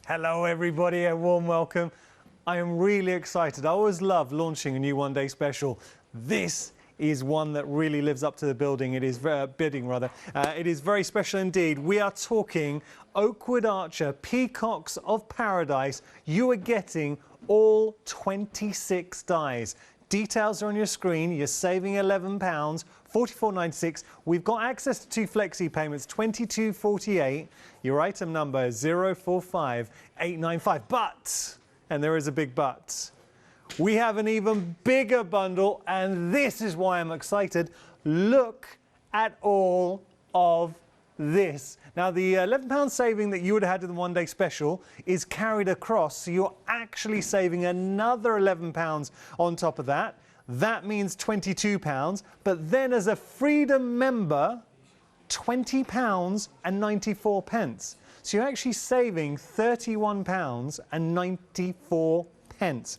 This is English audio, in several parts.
Hello everybody, a warm welcome. I am really excited. I always love launching a new one-day special. This is one that really lives up to the bidding. It is it is very special indeed. We are talking Oakwood Archer Peacocks of Paradise. You are getting all 26 dies. Details are on your screen. You're saving £11, $44.96. We've got access to 2 flexi payments, $22.48. Your item number is 045895. But, and there is a big but, we have an even bigger bundle, and this is why I'm excited. Look at all of this. Now, the £11 saving that you would have had in the one-day special is carried across, so you're actually saving another £11 on top of that. That means £22, but then as a Freedom member, £20.94. So you're actually saving £31.94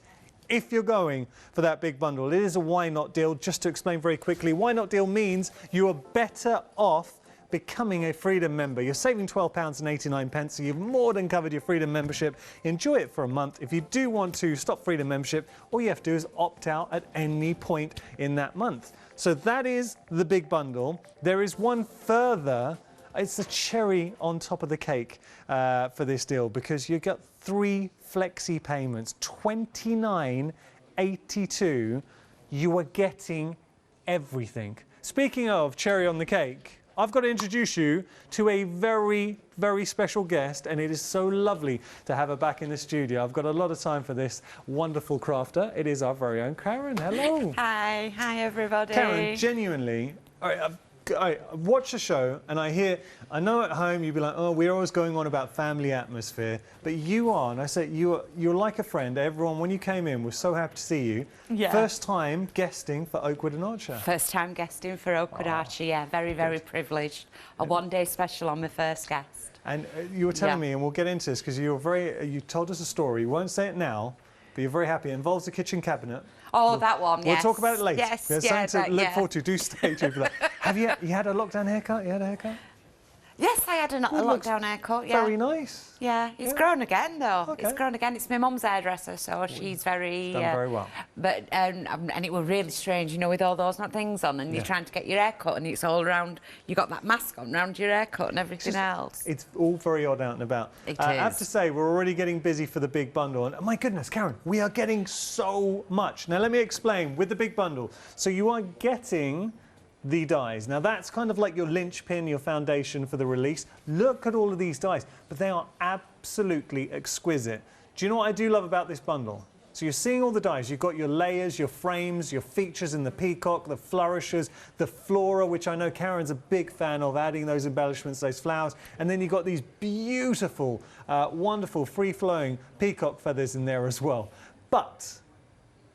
if you're going for that big bundle. It is a why not deal. Just to explain very quickly, why not deal means you are better off becoming a Freedom member. You're saving £12.89, so you've more than covered your Freedom membership. Enjoy it for a month. If you do want to stop Freedom membership, all you have to do is opt out at any point in that month. So that is the big bundle. There is one further. It's the cherry on top of the cake for this deal, because you get 3 flexi payments, $29.82. You are getting everything. Speaking of cherry on the cake, I've got to introduce you to a very, very special guest, and it is so lovely to have her back in the studio. I've got a lot of time for this wonderful crafter. It is our very own Karen. Hello. Hi everybody. Karen, genuinely, I watch the show and I know at home you'd be like, oh, we're always going on about family atmosphere, but you are, and I say you're like a friend. Everyone, when you came in, was so happy to see you. Yeah. First time guesting for Oakwood and Archer. First time guesting for Oakwood Archer, yeah, very, very privileged. A one-day special on my first guest. And you were telling me, and we'll get into this, because you told us a story, you won't say it now, but you're very happy. It involves a kitchen cabinet. Oh, that one, yes. We'll talk about it later. Yes, There's something to look forward to. Do stay tuned. Have you had a lockdown haircut? You had a haircut? Yes, I had a lockdown haircut, yeah. Very nice. Yeah, it's grown again, though. Okay. It's grown again. It's my mum's hairdresser, so she's very... done very well. But, and it was really strange, you know, with all those things on, and you're trying to get your hair cut, and it's all around... You got that mask on around your haircut and everything else. It's all very odd out and about. I have to say, we're already getting busy for the big bundle. And my goodness, Karen, we are getting so much. Now, let me explain with the big bundle. So you are getting the dies. Now that's kind of like your linchpin, your foundation for the release. Look at all of these dies, but they are absolutely exquisite. Do you know what I do love about this bundle? So you're seeing all the dies. You've got your layers, your frames, your features in the peacock, the flourishes, the flora, which I know Karen's a big fan of, adding those embellishments, those flowers. And then you've got these beautiful, wonderful, free-flowing peacock feathers in there as well. But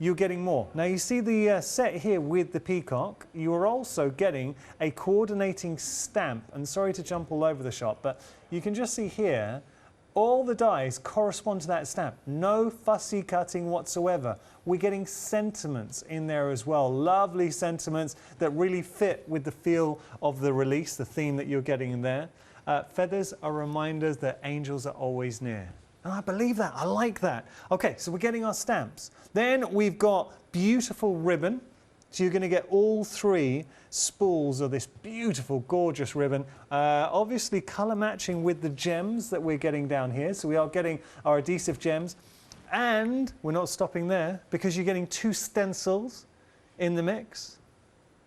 you're getting more. Now you see the set here with the peacock. You are also getting a coordinating stamp. And sorry to jump all over the shop, but you can just see here, all the dies correspond to that stamp. No fussy cutting whatsoever. We're getting sentiments in there as well. Lovely sentiments that really fit with the feel of the release, the theme that you're getting in there. Feathers are reminders that angels are always near. And I believe that. I like that. Okay, so we're getting our stamps. Then we've got beautiful ribbon. So you're going to get all 3 spools of this beautiful, gorgeous ribbon. Obviously, colour matching with the gems that we're getting down here. So we are getting our adhesive gems. And we're not stopping there, because you're getting 2 stencils in the mix.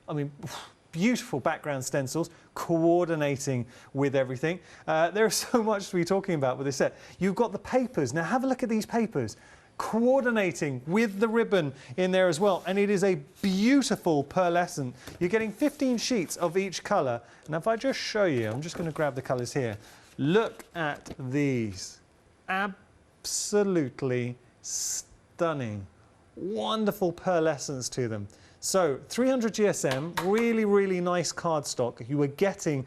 I mean, beautiful background stencils coordinating with everything. There's so much to be talking about with this set. You've got the papers. Now have a look at these papers, coordinating with the ribbon in there as well. And it is a beautiful pearlescent. You're getting 15 sheets of each colour. And if I just show you, I'm just going to grab the colours here. Look at these. Absolutely stunning. Wonderful pearlescence to them. So 300 GSM, really, really nice cardstock. You were getting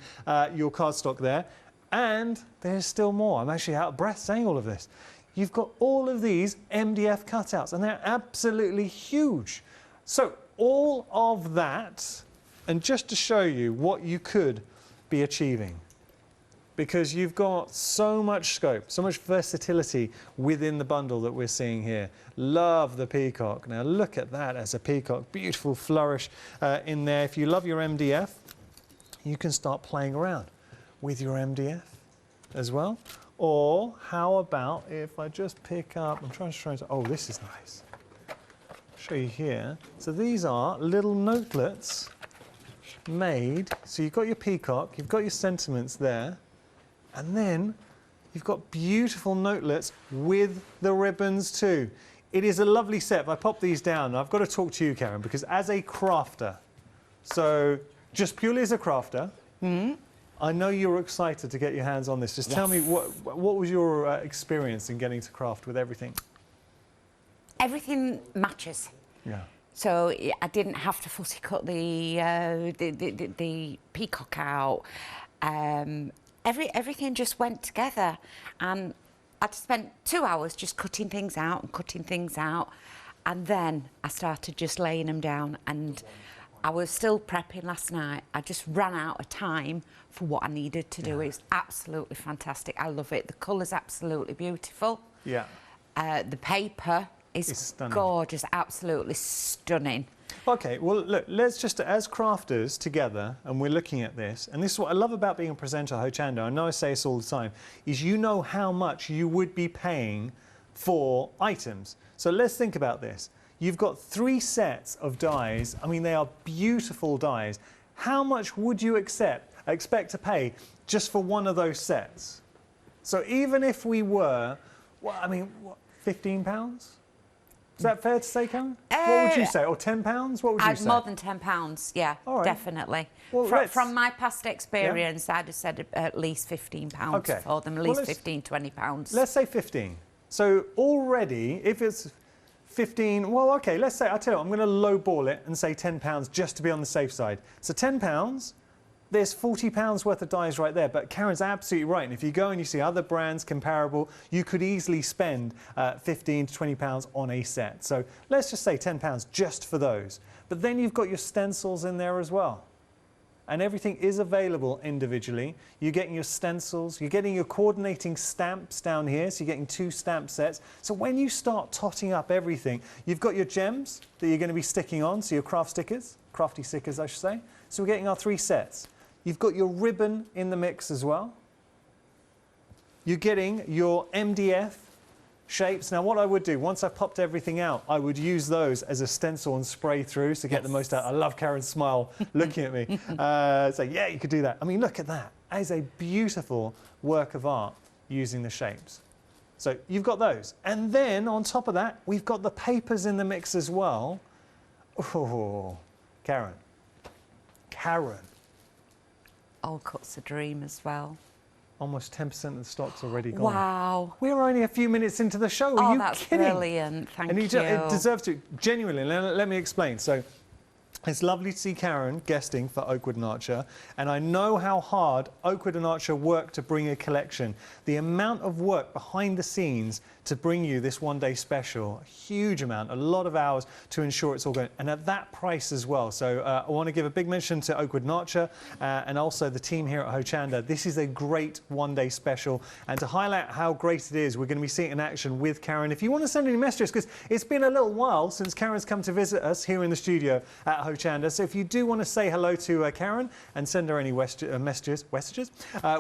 your cardstock there. And there's still more. I'm actually out of breath saying all of this. You've got all of these MDF cutouts, and they're absolutely huge. So all of that, and just to show you what you could be achieving. because you've got so much scope, so much versatility within the bundle that we're seeing here. Love the peacock. Now look at that as a peacock, beautiful flourish in there. If you love your MDF, you can start playing around with your MDF as well. Or how about if I just pick up, I'm trying to, oh, this is nice. I'll show you here. So these are little notelets made. So you've got your peacock, you've got your sentiments there, and then you've got beautiful notelets with the ribbons too. It is a lovely set. If I pop these down, I've got to talk to you, Karen, because as a crafter, so just purely as a crafter, I know you're excited to get your hands on this. Just tell me, what was your experience in getting to craft with everything? Everything matches. Yeah. So I didn't have to fussy cut the peacock out. Everything just went together, and I'd spent 2 hours just cutting things out, and then I started just laying them down, and I was still prepping last night. I just ran out of time for what I needed to do. It's absolutely fantastic. I love it. The colour's absolutely beautiful. Yeah. The paper is gorgeous, absolutely stunning. Okay, well, look, let's just, as crafters together, and we're looking at this, and this is what I love about being a presenter at Hochanda, I know I say this all the time, is you know how much you would be paying for items. So let's think about this. You've got 3 sets of dies. I mean, they are beautiful dies. How much would you expect to pay just for one of those sets? So even if we were, well, I mean, what, £15? Is that fair to say, Karen? What would you say? Or £10? What would you say? More than £10, yeah, definitely. Well, from my past experience, I'd have said at least £15 for them, at least £15, £20. Let's say 15. So already, if it's 15, well, okay, let's say, I tell you what, I'm going to lowball it and say £10 just to be on the safe side. So £10, there's £40 worth of dies right there. But Karen's absolutely right. And if you go and you see other brands comparable, you could easily spend £15 to £20 on a set. So let's just say £10 just for those. But then you've got your stencils in there as well. And everything is available individually. You're getting your stencils, you're getting your coordinating stamps down here, so you're getting 2 stamp sets. So when you start totting up everything, you've got your gems that you're going to be sticking on, so your crafty stickers, I should say. So we're getting our 3 sets. You've got your ribbon in the mix as well. You're getting your MDF shapes. Now what I would do, once I've popped everything out, I would use those as a stencil and spray through to get the most out. I love Karen's smile looking at me. So yeah, you could do that. I mean, look at that. That is a beautiful work of art using the shapes. So you've got those. And then on top of that, we've got the papers in the mix as well. Oh, Karen. All cuts a dream as well. Almost 10% of the stock's already gone. Wow. We're only a few minutes into the show. Are you that's kidding? Brilliant. Thank you. It deserves to. Genuinely, let me explain. So it's lovely to see Karen guesting for Oakwood Archer, and I know how hard Oakwood Archer worked to bring a collection. The amount of work behind the scenes to bring you this one-day special, a huge amount, a lot of hours to ensure it's all going, and at that price as well. So I want to give a big mention to Oakwood Archer and also the team here at Hochanda. This is a great one-day special, and to highlight how great it is, we're going to be seeing it in action with Karen. If you want to send any messages, because it's been a little while since Karen's come to visit us here in the studio at Hochanda, so if you do want to say hello to Karen and send her any messages,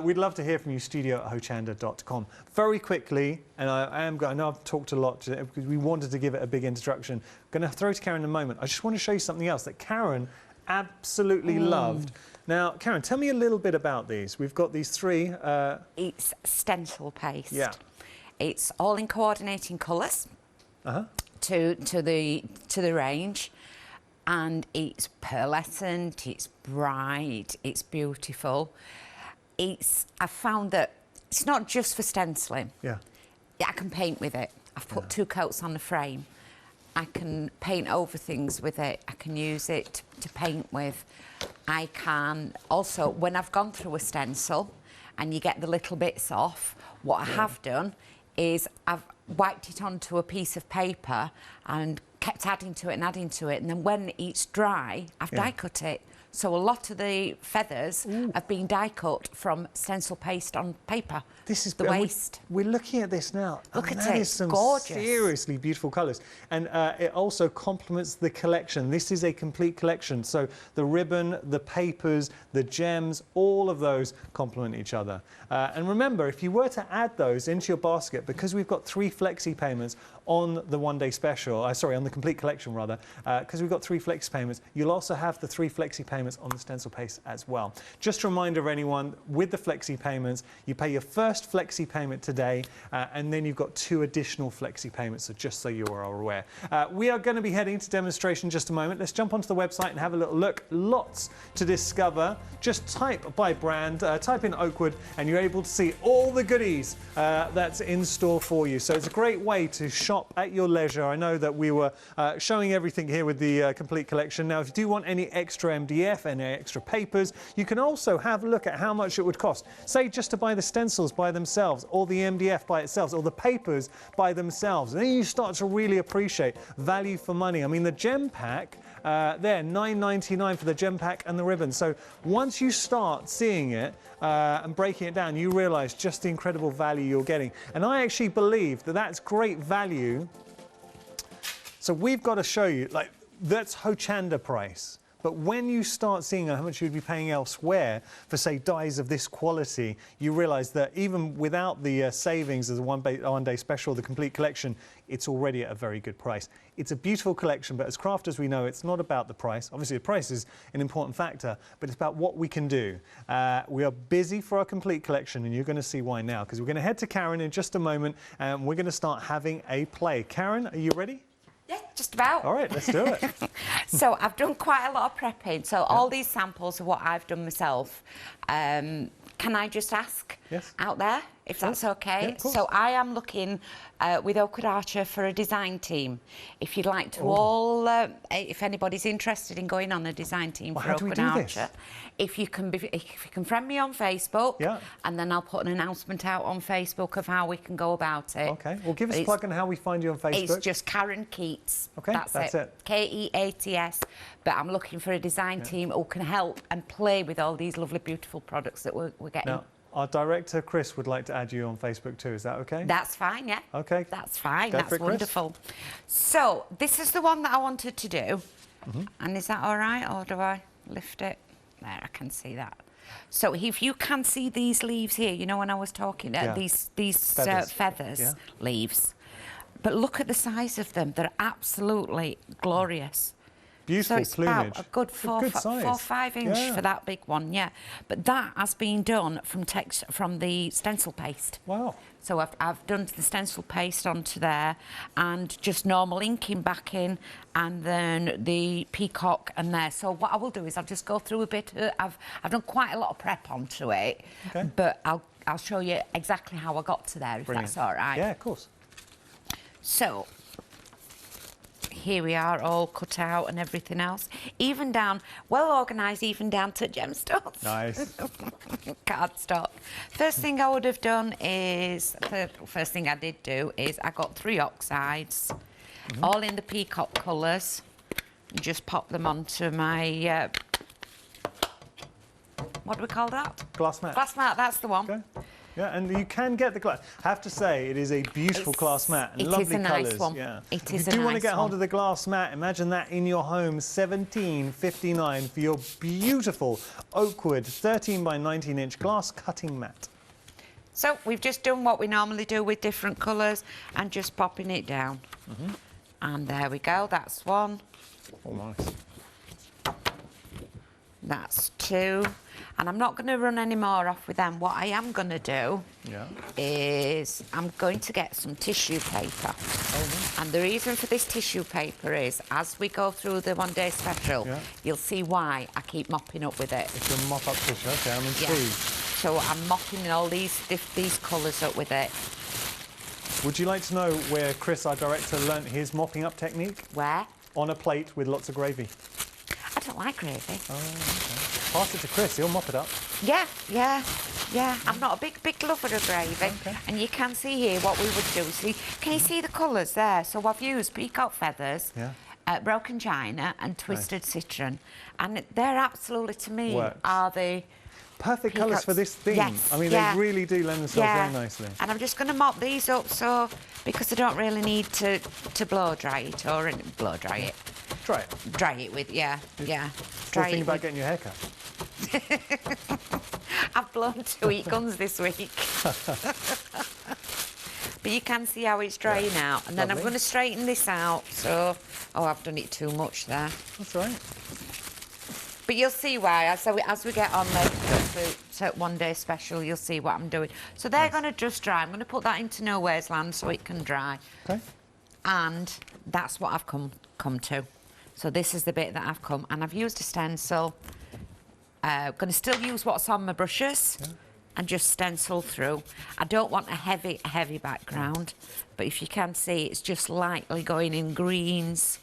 we'd love to hear from you, studio@hochanda.com. Very quickly, and I know I've talked a lot because we wanted to give it a big introduction. I'm going to throw to Karen in a moment. I just want to show you something else that Karen absolutely loved. Now, Karen, tell me a little bit about these. We've got these 3. It's Stencil Paste. Yeah. It's all in coordinating colours to the range, and it's pearlescent, it's bright, it's beautiful. I found that it's not just for stenciling. Yeah. I can paint with it. I've put 2 coats on the frame. I can paint over things with it. I can use it to paint with. I can also, when I've gone through a stencil and you get the little bits off, what I have done is I've wiped it onto a piece of paper and kept adding to it, and then when it's dry, I've die cut it. So a lot of the feathers have been die cut from stencil paste on paper. This is the waste. We're looking at this now. Look at that it. is some Gorgeous. Seriously beautiful colours. And it also complements the collection. This is a complete collection. So the ribbon, the papers, the gems, all of those complement each other. And remember, if you were to add those into your basket, because we've got 3 flexi payments on the one-day special, sorry, on the complete collection rather, because we've got 3 flexi payments, you'll also have the 3 flexi payments on the stencil paste as well. Just a reminder of anyone, with the flexi payments, you pay your first flexi payment today, and then you've got 2 additional flexi payments, so just so you are aware. We are going to be heading to demonstration in just a moment. Let's jump onto the website and have a little look. Lots to discover. Just type by brand, type in Oakwood, and you're able to see all the goodies that's in store for you. So it's a great way to shop at your leisure. I know that we were showing everything here with the complete collection. Now, if you do want any extra MDF, any extra papers, you can also have a look at how much it would cost. Say just to buy the stencils by themselves, or the MDF by itself, or the papers by themselves. And then you start to really appreciate value for money. I mean, the gem pack, there, $9.99 for the gem pack and the ribbon. So once you start seeing it and breaking it down, you realise just the incredible value you're getting. And I actually believe that that's great value. So we've got to show you, like, that's Hochanda price. But when you start seeing how much you'd be paying elsewhere for, say, dies of this quality, you realise that even without the savings of the one-day special, the complete collection, it's already at a very good price. It's a beautiful collection, but as crafters we know it's not about the price. Obviously the price is an important factor, but it's about what we can do. We are busy for our complete collection, and you're going to see why now, because we're going to head to Karen in just a moment, and we're going to start having a play. Karen, are you ready? Yeah, just about. All right, let's do it. So I've done quite a lot of prepping. So all these samples of what I've done myself. Can I just ask out there if that's okay? Yeah, so I am looking with Oakwood Archer for a design team. If you'd like to all, if anybody's interested in going on a design team for Oakwood Archer, if you can friend me on Facebook, and then I'll put an announcement out on Facebook of how we can go about it. Okay, well give us a plug on how we find you on Facebook. It's just Karen Keats. Okay, that's it. Keats. But I'm looking for a design team who can help and play with all these lovely, beautiful products that we're getting. Now, our director, Chris, would like to add you on Facebook too. Is that okay? That's fine, yeah. Okay. That's fine. Go That's for it, wonderful. So, this is the one that I wanted to do. And is that all right, or do I lift it? There, I can see that. So, if you can see these leaves here, you know when I was talking, these feathers leaves. But look at the size of them. They're absolutely glorious. Beautiful so it's plumage. About a good 4 or 5 inch for that big one, But that has been done from the stencil paste. Wow. So I've done the stencil paste onto there, and just normal inking back in, and then the peacock and there. So what I will do is I'll just go through a bit. I've done quite a lot of prep onto it, but I'll show you exactly how I got to there, if that's all right. Yeah, of course. So here we are, all cut out and everything else. Even down, well organised, even down to gemstones. Nice. Cardstock. First thing I would have done is, first thing I did do is I got 3 oxides, all in the peacock colours, and just pop them onto my, what do we call that? Glass mat. Glass mat, that's the one. Okay. Yeah, and you can get the glass. I have to say, it is a beautiful glass mat and lovely colours. It is a nice one. Yeah. It is a nice one. If you do want to get hold of the glass mat, imagine that in your home, $17.59 for your beautiful Oakwood 13 by 19 inch glass cutting mat. So we've just done what we normally do with different colours and just popping it down. And there we go, that's 1. Oh, nice. That's 2. And I'm not going to run any more off with them. What I am going to do is I'm going to get some tissue paper. And the reason for this tissue paper is, as we go through the one-day special, you'll see why I keep mopping up with it. It's a mop-up tissue. OK, I'm intrigued. So I'm mopping all these colours up with it. Would you like to know where Chris, our director, learnt his mopping-up technique? Where? On a plate with lots of gravy. I don't like gravy. Oh, OK. Pass it to Chris, he'll mop it up. Yeah. I'm not a big lover of gravy. And you can see here what we would do. See, can you see the colours there? So I've used peacock feathers, broken china and twisted citron, and they're absolutely, to me, Works. are the perfect colours for this theme. Yes, I mean, they really do lend themselves very nicely. And I'm just going to mop these up, so because I don't really need to blow dry it or blow dry it. Dry it. Dry it with, yeah. Dry it about getting your hair cut. I've blown 2 heat guns this week. But you can see how it's drying out. And then I'm going to straighten this out. So, I've done it too much there. That's all right. But you'll see why. As we get on to one day special, you'll see what I'm doing. So they're going to just dry. I'm going to put that into Nowhere's Land so it can dry. Okay. And that's what I've come to. So this is the bit that I've come. And I've used a stencil. Going to still use what's on my brushes. Yeah. And just stencil through. I don't want a heavy background, but if you can see, it's just lightly going in greens.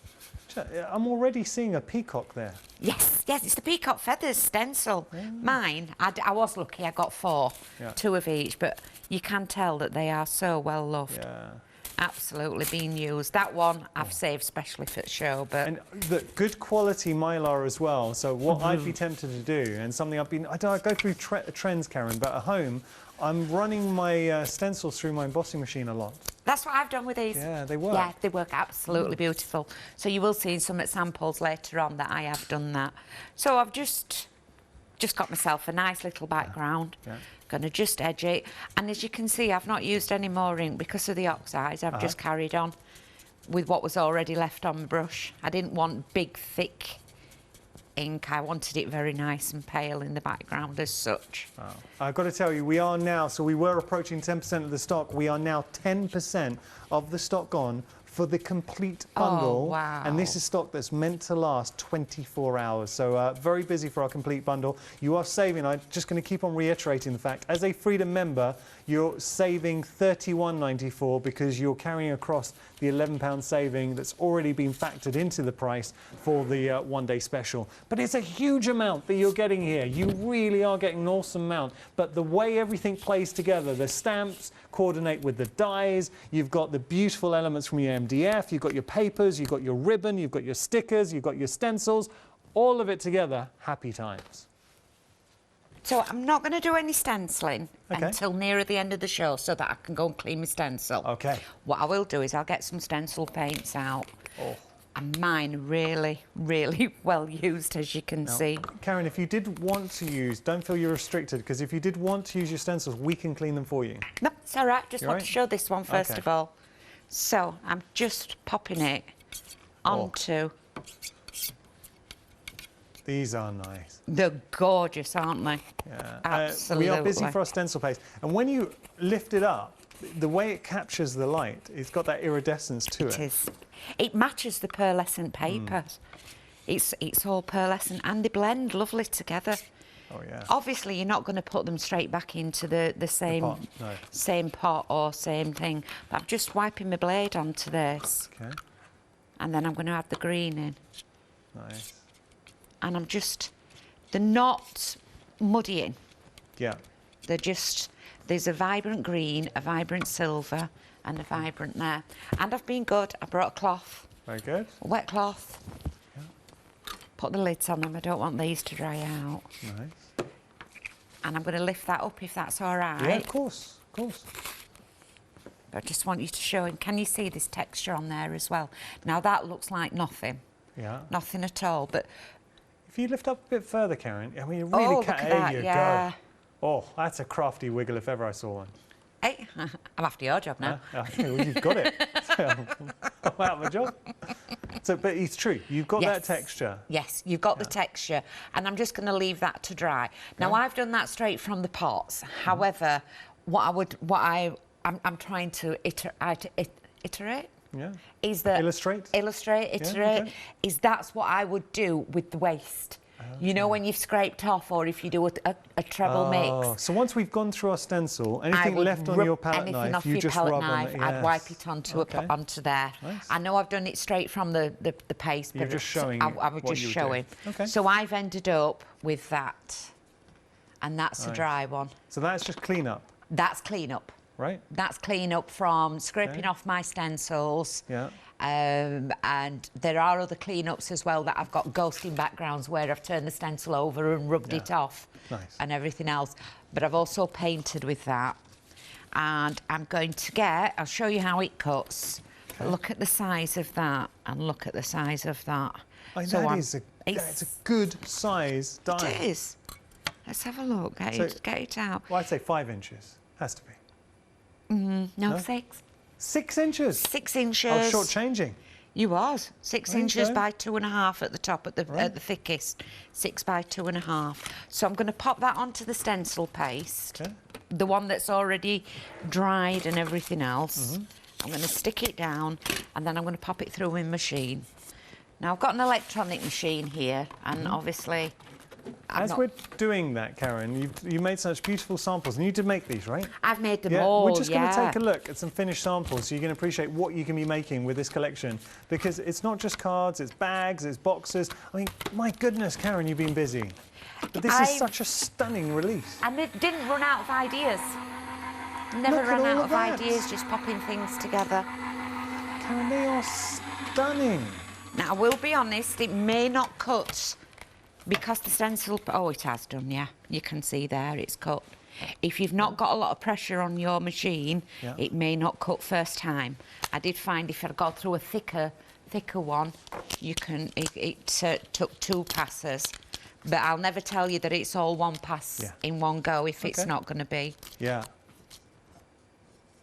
I'm already seeing a peacock there. Yes, it's the peacock feathers stencil. Mine, I was lucky, I got 4, 2 of each, but you can tell that they are so well loved. Yeah. Absolutely being used. That one I've saved specially for the show, but... And the good quality mylar as well. So what I'd be tempted to do, and something I go through trends, Karen, but at home, I'm running my stencils through my embossing machine a lot. That's what I've done with these. Yeah, they work. Yeah, they work absolutely beautiful. So you will see in some samples later on that I have done that. So I've just got myself a nice little background. Yeah. Going to just edge it. And as you can see, I've not used any more ink because of the oxides. I've just carried on with what was already left on my brush. I didn't want big, thick ink. I wanted it very nice and pale in the background as such. Wow. I've got to tell you, we are now, so we were approaching 10% of the stock. We are now 10% of the stock gone for the complete bundle. Oh, wow. And this is stock that's meant to last 24 hours. So very busy for our complete bundle. You are saving, I'm just going to keep on reiterating the fact, as a Freedom member, you're saving $31.94 because you're carrying across the £11 saving that's already been factored into the price for the one-day special. But it's a huge amount that you're getting here. You really are getting an awesome amount. But the way everything plays together, the stamps coordinate with the dies, you've got the beautiful elements from your MDF, you've got your papers, you've got your ribbon, you've got your stickers, you've got your stencils, all of it together, happy times. So I'm not going to do any stenciling until nearer the end of the show so that I can go and clean my stencil. Okay. What I will do is I'll get some stencil paints out. Oh. And mine really, really well used, as you can see. Karen, if you did want to use, don't feel you're restricted, because if you did want to use your stencils, we can clean them for you. No, it's all right. Just want to show this one first of all. So I'm just popping it onto... These are nice. They're gorgeous, aren't they? Yeah. Absolutely. We are busy for our stencil paste. And when you lift it up, the way it captures the light, it's got that iridescence to it. It is. It matches the pearlescent papers. It's all pearlescent and they blend lovely together. Oh, yeah. Obviously, you're not going to put them straight back into the same same pot or same thing. But I'm just wiping my blade onto this. Okay. And then I'm going to add the green in. Nice. And they're not muddying. Yeah. They're just, there's a vibrant green, a vibrant silver, and a vibrant there. And I've been good. I brought a cloth. Very good. A wet cloth. Yeah. Put the lids on them. I don't want these to dry out. Nice. And I'm going to lift that up if that's all right. Yeah, of course, of course. But I just want you to show him. Can you see this texture on there as well? Now that looks like nothing. Yeah. Nothing at all, but... If you lift up a bit further, Karen, I mean, you really can. There you go. Oh, that's a crafty wiggle if ever I saw one. Hey, I'm after your job now. Well, you've got it. I'm out of a job. So, but it's true. You've got that texture. Yes, you've got the texture, and I'm just going to leave that to dry. Now, I've done that straight from the pots. However, I'm trying to iterate. Yeah. Is that illustrate, iterate? Is that's what I would do with the waste. You know, when you've scraped off, or if you do a treble mix. So once we've gone through our stencil, anything left on your palette knife, you just rub on it. I'd wipe it onto onto there. Nice. I know I've done it straight from the paste, You're but just showing. I was just showing. Okay. So I've ended up with that, and that's a dry one. So that's just clean up. That's clean up. Right. That's clean up from scraping off my stencils. Yeah. And there are other clean-ups as well that I've got ghosting backgrounds where I've turned the stencil over and rubbed it off. Nice. And everything else. But I've also painted with that. And I'm going to get, I'll show you how it cuts. Okay. Look at the size of that and look at the size of that. Oh, so it's a good size die. It is. Let's have a look. Get it out. Well, I'd say 5 inches. Has to be. No, 6. 6 inches? 6 inches. I was shortchanging. You was. 6 inches by 2.5 at the top, at the thickest. 6 by 2.5. So I'm going to pop that onto the stencil paste. Okay. The one that's already dried and everything else. I'm going to stick it down and then I'm going to pop it through my machine. Now, I've got an electronic machine here, and obviously... As we're doing that, Karen, you made such beautiful samples, and you did make these, right? I've made them all, We're just going to take a look at some finished samples so you can appreciate what you can be making with this collection, because it's not just cards, it's bags, it's boxes. I mean, my goodness, Karen, you've been busy. But this is such a stunning release. And it didn't run out of ideas. Never ran out of ideas, just popping things together. Karen, they are stunning. Now, I will be honest, it may not cut because the stencil... Oh, it has done, yeah. You can see there, it's cut. If you've not got a lot of pressure on your machine, it may not cut first time. I did find if I'd gone through a thicker one, you can... It took 2 passes. But I'll never tell you that it's all one pass in one go if it's not going to be. Yeah.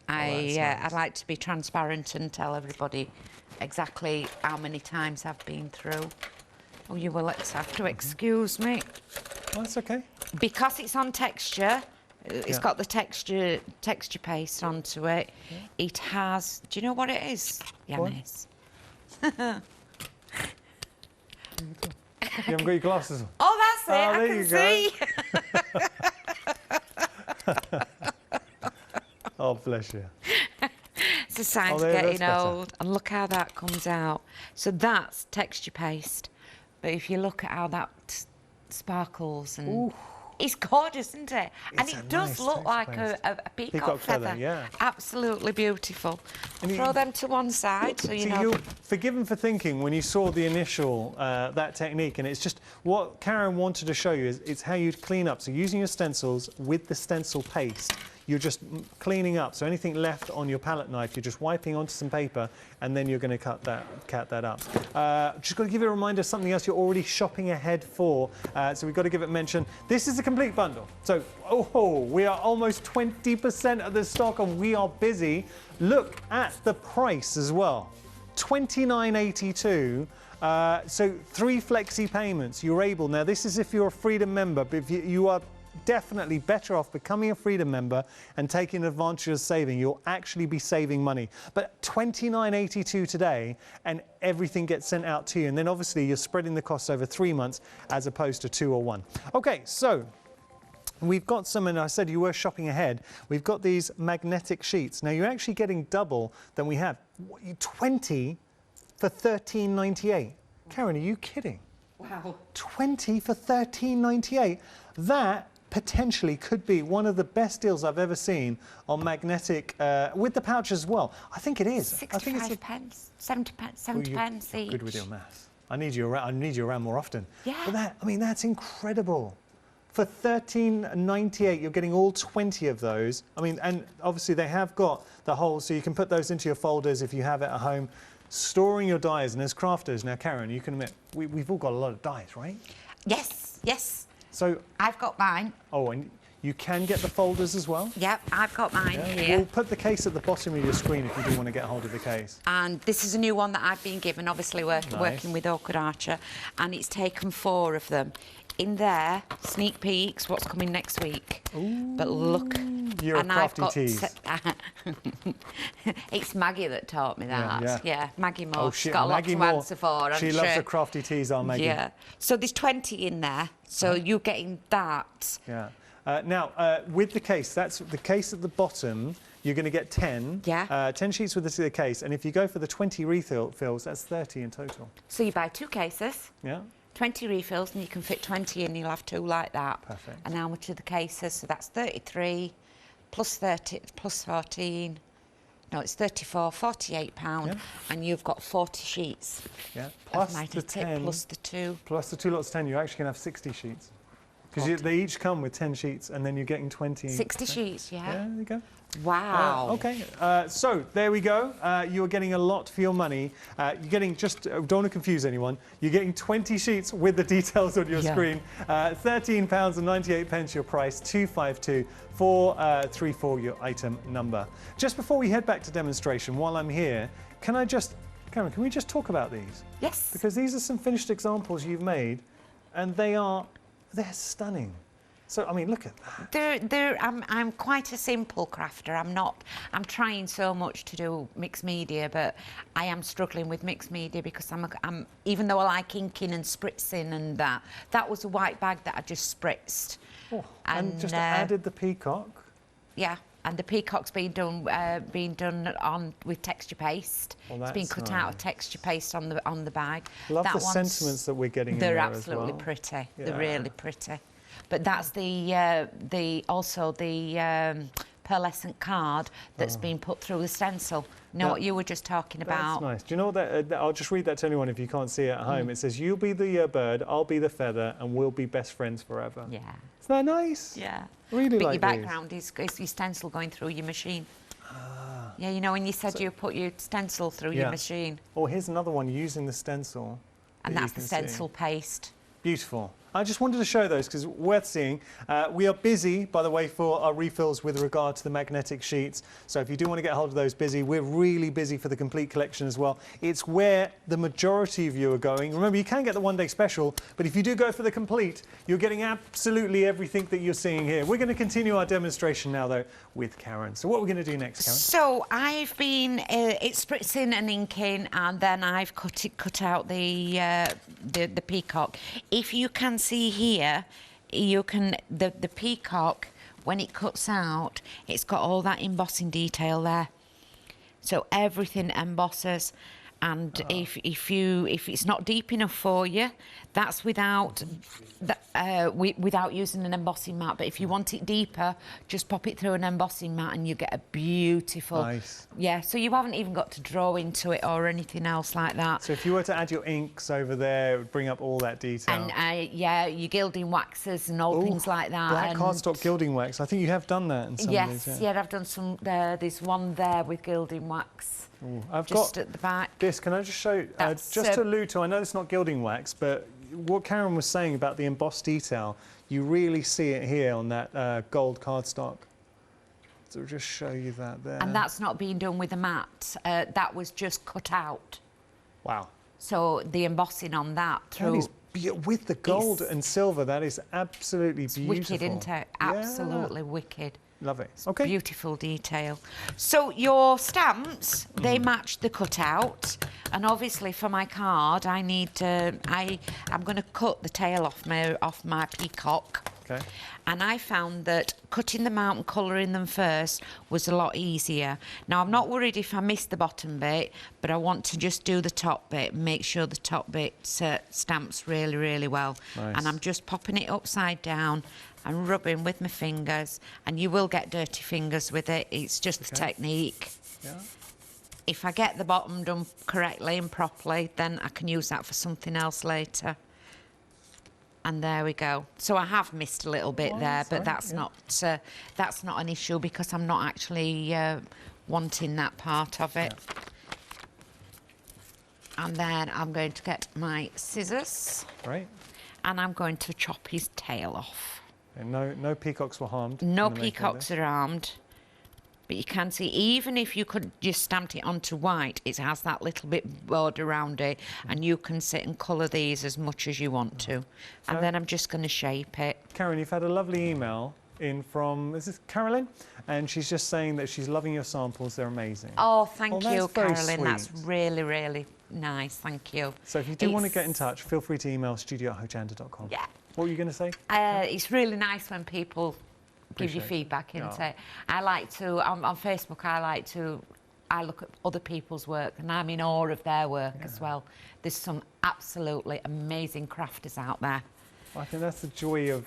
I'd like to be transparent and tell everybody exactly how many times I've been through. Oh, you will have to excuse me. Oh, that's okay. Because it's on texture, it's got the texture paste onto it. It has... Do you know what it is? Yanis. You haven't got your glasses on. Oh, that's it. I can see. Oh, bless you. It's a sign of getting old. And look how that comes out. So that's texture paste. But if you look at how that sparkles and... It's gorgeous, isn't it? And it does look like a peacock feather. Absolutely beautiful. And throw them to one side so you know. You're forgiven for thinking when you saw the initial, that technique, and it's just what Karen wanted to show you is it's how you'd clean up. So using your stencils with the stencil paste, you're just cleaning up. So anything left on your palette knife, you're just wiping onto some paper, and then you're going to cut that up. Just got to give you a reminder of something else you're already shopping ahead for. So we've got to give it mention. This is a complete bundle. So, we are almost 20% of the stock, and we are busy. Look at the price as well. $29.82. So 3 flexi payments. You're able. Now, this is if you're a Freedom member, but if you are definitely better off becoming a Freedom member and taking advantage of saving. You'll actually be saving money. But $29.82 today, and everything gets sent out to you. And then obviously you're spreading the costs over 3 months as opposed to 2 or 1. Okay, so we've got some, and I said you were shopping ahead. We've got these magnetic sheets. Now you're actually getting double than we have. 20 for $13.98. Karen, are you kidding? Wow. 20 for $13.98. That potentially could be one of the best deals I've ever seen on magnetic, with the pouch as well. I think it is. 65 pence, 70 pence, 70 pence each. Good with your maths. I need you around more often. Yeah. But that's incredible. For $13.98, you're getting all 20 of those. I mean, and obviously they have got the holes, so you can put those into your folders if you have it at home. Storing your dies, and as crafters, now Karen, you can admit, we've all got a lot of dies, right? Yes, yes. So I've got mine. Oh, and you can get the folders as well? Yep, I've got mine here. We'll put the case at the bottom of your screen if you do want to get hold of the case. And this is a new one that I've been given, obviously working with Oakwood Archer, and it's taken 4 of them. In there, sneak peeks, what's coming next week. Ooh, but look. You're a crafty tease. It's Maggie that taught me that. Yeah, Maggie Moore. Oh, she's got a lot to answer for. She loves a crafty tease, our Maggie. Yeah. So there's 20 in there. So you're getting that. Yeah. Now, with the case, that's the case at the bottom. You're going to get 10. Yeah. 10 sheets with the case. And if you go for the 20 refills, that's 30 in total. So you buy 2 cases. Yeah. 20 refills, and you can fit 20 in. You'll have 2 like that. Perfect. And how much are the cases? So that's 33 plus 30 plus 14, No, it's 34, 48 pound, Yeah. and you've got 40 sheets. Yeah. Plus of the 10. plus the 2. Plus the 2 lots of 10, you're actually going to have 60 sheets. Because they each come with 10 sheets, and then you're getting 20. 60 sheets, yeah. Yeah, there you go. Wow. Okay, so there we go. You're getting a lot for your money. You're getting don't want to confuse anyone, you're getting 20 sheets with the details on your screen. £13.98 your price, 252 434 your item number. Just before we head back to demonstration, while I'm here, Karen, can we just talk about these? Yes. Because these are some finished examples you've made, and they're stunning. So, I mean, look at that. I'm quite a simple crafter. I'm trying so much to do mixed media, but I am struggling with mixed media because I'm even though I like inking and spritzing and that was a white bag that I just spritzed. Oh, and just added the peacock. Yeah, and the peacock's been done on with texture paste. Well, it's been cut out of texture paste on the bag. Love the sentiments that we're getting in there as well. They're absolutely pretty. Yeah. They're really pretty. But that's also the pearlescent card that's been put through the stencil. You know what you were just talking about? That's nice. Do you know that? I'll just read that to anyone if you can't see it at home. It says, "You'll be the bird, I'll be the feather, and we'll be best friends forever." Yeah. Isn't that nice? Yeah. Really but like your background is your stencil going through your machine. Yeah, you know when you said you put your stencil through your machine. Oh, here's another one using the stencil. And that's the stencil paste. Beautiful. I just wanted to show those because worth seeing. We are busy, by the way, for our refills with regard to the magnetic sheets. So if you do want to get hold of those, we're really busy for the complete collection as well. It's where the majority of you are going. Remember, you can get the one-day special, but if you do go for the complete, you're getting absolutely everything that you're seeing here. We're going to continue our demonstration now, though, with Karen. So what are we going to do next, Karen? So I've been it's spritzing and inking, and then I've cut out the peacock. If you can see here, you can the peacock, when it cuts out, it's got all that embossing detail there, so everything embosses. And if it's not deep enough for you, that's without using an embossing mat. But if you want it deeper, just pop it through an embossing mat and you get a beautiful. Nice. Yeah, so you haven't even got to draw into it or anything else like that. So if you were to add your inks over there, it would bring up all that detail. And yeah, your gilding waxes and all things like that. Black cardstock gilding wax. I think you have done that in some of these. Yes, yeah, I've done some. There's one there with gilding wax. Ooh, Just at the back. This, can I just show, just to allude to, I know it's not gilding wax, but what Karen was saying about the embossed detail, you really see it here on that gold cardstock. So I'll just show you that there. And that's not being done with a mat. That was just cut out. Wow. So the embossing on that through... With the gold and silver, that is absolutely beautiful. Wicked, isn't it? Absolutely wicked. Love it. Okay. Beautiful detail. So your stamps, they match the cutout, and obviously for my card, I need to. I'm going to cut the tail off my peacock. Okay. And I found that cutting them out and colouring them first was a lot easier. Now I'm not worried if I miss the bottom bit, but I want to just do the top bit and make sure the top bit stamps really, really well. Nice. And I'm just popping it upside down and rubbing with my fingers, and you will get dirty fingers with it. It's just the technique. Yeah. If I get the bottom done correctly and properly, then I can use that for something else later. And there we go. So I have missed a little bit there, but that's not an issue because I'm not actually wanting that part of it. Yeah. And then I'm going to get my scissors. Right. And I'm going to chop his tail off. And no peacocks were harmed. No peacocks are harmed. But you can see, even if you could just stamp it onto white, it has that little bit border around it, and you can sit and colour these as much as you want to. And then I'm just going to shape it. Karen, you've had a lovely email in from, is this Carolyn? And she's just saying that she's loving your samples, they're amazing. Oh, thank you, very Carolyn. sweet. That's really, really nice, thank you. So if you do want to get in touch, feel free to email studio@hochanda.com. Yeah. What were you going to say? It's really nice when people give you feedback, isn't it? I like to, on Facebook, I look at other people's work and I'm in awe of their work as well. There's some absolutely amazing crafters out there. I think that's the joy of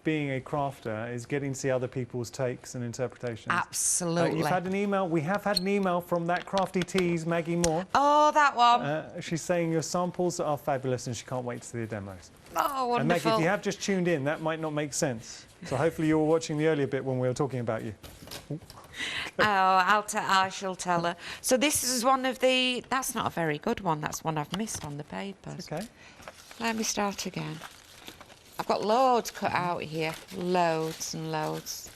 being a crafter, is getting to see other people's takes and interpretations. Absolutely. You've had an email. We have had an email from that Crafty Tees, Maggie Moore. Oh, that one. She's saying your samples are fabulous and she can't wait to see the demos. Oh, wonderful. And Maggie, if you have just tuned in, that might not make sense. So hopefully you were watching the earlier bit when we were talking about you. I shall tell her. So this is one of the... That's not a very good one. That's one I've missed on the papers. Okay. Let me start again. I've got loads cut out here. Loads and loads.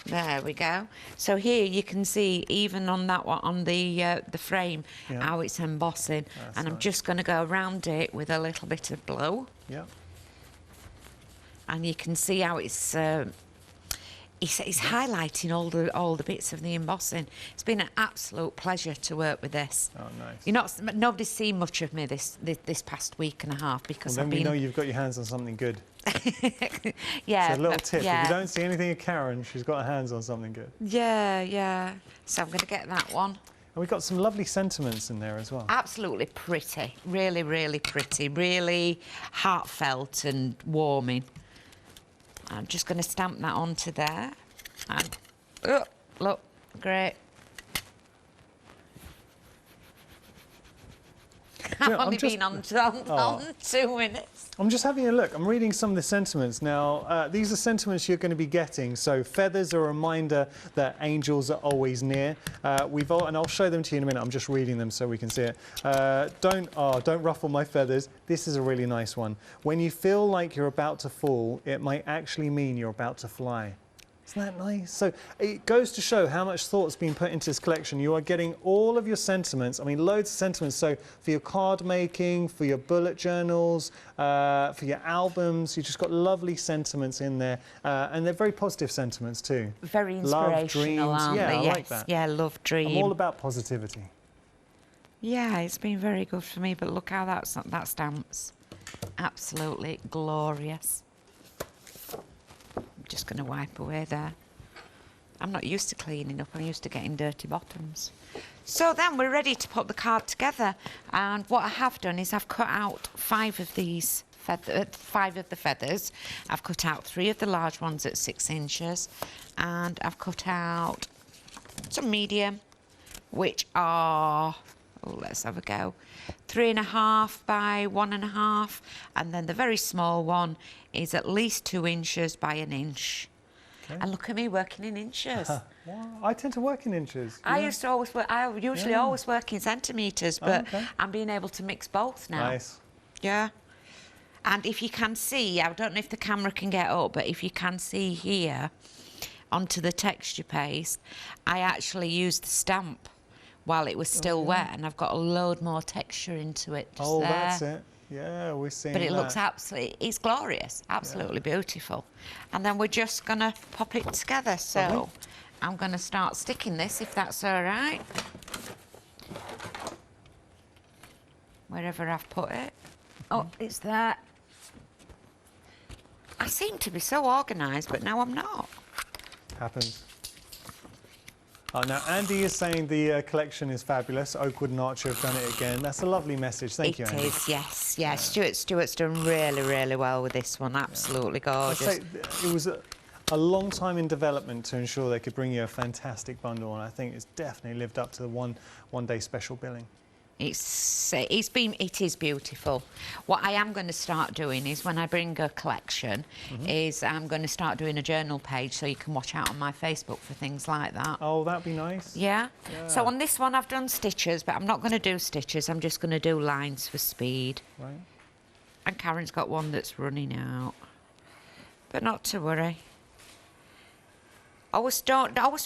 There we go. So here you can see, even on that one, on the frame, how it's embossing. That's and I'm nice. just going to go around it with a little bit of blue. Yeah. And you can see how it's highlighting all the bits of the embossing. It's been an absolute pleasure to work with this. Oh, nice. Nobody's seen much of me this past week and a half because Well, then I've been... we know you've got your hands on something good. Yeah. So a little tip, yeah. if you don't see anything of Karen, she's got her hands on something good. Yeah. So I'm going to get that one. And we've got some lovely sentiments in there as well. Absolutely pretty. Really, really pretty. Really heartfelt and warming. I'm just going to stamp that onto there. And, oh, look, great. I've only been on 2 minutes. I'm just having a look. I'm reading some of the sentiments. Now, these are sentiments you're going to be getting. So feathers are a reminder that angels are always near. And I'll show them to you in a minute. I'm just reading them so we can see it. Don't ruffle my feathers. This is a really nice one. When you feel like you're about to fall, it might actually mean you're about to fly. Isn't that nice? So it goes to show how much thought's been put into this collection. You are getting all of your sentiments, I mean loads of sentiments, so for your card making, for your bullet journals, for your albums, you've just got lovely sentiments in there, and they're very positive sentiments too. Very inspirational, love, dreams. aren't Yeah, they? I Yes. like that. Yeah, love, dream. I'm all about positivity. Yeah, it's been very good for me, but look how that stamps. Absolutely glorious. I'm just going to wipe away there. I'm not used to cleaning up, I'm used to getting dirty bottoms. So then we're ready to put the card together, and what I have done is I've cut out 5 of these 5 of the feathers. I've cut out 3 of the large ones at 6 inches, and I've cut out some medium, which are, let's have a go, 3.5 by 1.5, and then the very small one is at least 2 inches by 1 inch. Okay. And look at me working in inches. Well, I tend to work in inches. I usually always work in centimetres, but I'm being able to mix both now. Nice. Yeah. And if you can see, I don't know if the camera can get up, but if you can see here onto the texture paste, I actually used the stamp while it was still wet, and I've got a load more texture into it just there. That's it. Yeah, we're seeing But it that. looks absolutely, it's glorious, absolutely beautiful. And then we're just going to pop it together. So I'm going to start sticking this, if that's all right. Wherever I've put it. Oh, it's there. I seem to be so organised, but now I'm not. Happens. Now, Andy is saying the collection is fabulous. Oakwood and Archer have done it again. That's a lovely message. Thank you, Andy. It is, yes. Yeah, Stuart's done really, really well with this one. Absolutely gorgeous. I'd say it was a long time in development to ensure they could bring you a fantastic bundle, and I think it's definitely lived up to the one-day special billing. It is beautiful. What I am going to start doing is, when I bring a collection, is I'm going to start doing a journal page so you can watch out on my Facebook for things like that. Oh, that'd be nice. Yeah? So on this one I've done stitches, but I'm not going to do stitches, I'm just going to do lines for speed. Right. And Karen's got one that's running out. But not to worry. Always